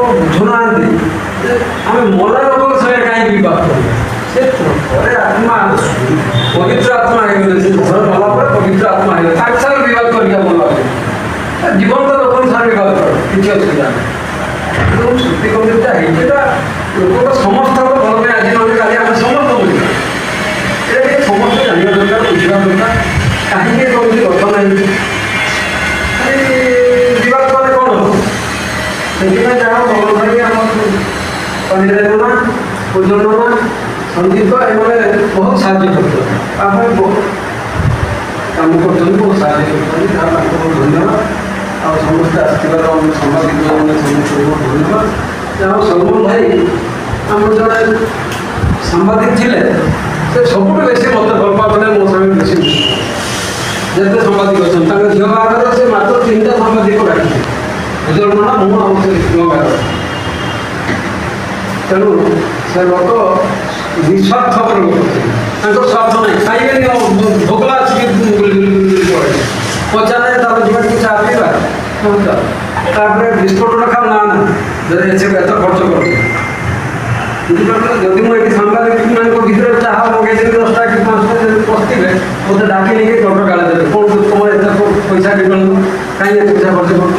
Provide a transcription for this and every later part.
बुझुना आम मरा लोक सागे कहीं बद कर आत्मा पवित्र आत्मा घर गला पवित्र आत्मा है सागे बद कर जीवन तो लोक सागे बद कर किसी असुविधा नहीं श्रुति कविता लोक समस्त भल में आज ना का समस्त बुझा ये समस्त जानवा दरकार बुझा दरकार कहीं कौन गठ नहीं विवाद कले कौन हम से जहाँ भगवान भाई आम पंडित पूजन संगीत ये बहुत साहय कर बहुत कम कर बहुत साहय कर बहुत धन्यवाद आ समस्त आसबार सांबादिक मैंने समस्त बहुत धन्यवाद जहाँ सलमान भाई आम जड़े सांबादिक थे से सब बेस मत भल पाते मो साथ बेस जिते सांबादिक अच्छा झील बाहर से मात्र 3टा सांबादिक डाकी बुझलना मुझे तेणु से लोक निस्वार्थपर लोक स्वार्थ नहीं खाइबे भोकला पड़े पचारे जी चाह पीवा बिस्कुट खा ना ना एत खर्च कर जदि मुझे सांबादिक मान भर चाह मगे 10टा कि 5टा पस्ते मत डाक नहीं टोट गाड़ी देते कौन तुम एत पैसा कहीं पैसा खर्च कर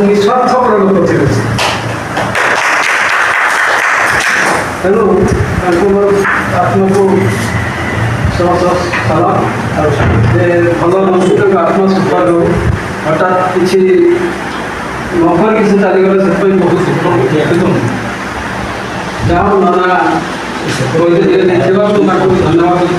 निस्वार्थपर लोक थे तेणु आत्मा को साला भल मनुष्य आत्मा सुखद हो हठात किसी नफर किसी चलीगले से बहुत दुख जहाँ नाना देखा धन्यवाद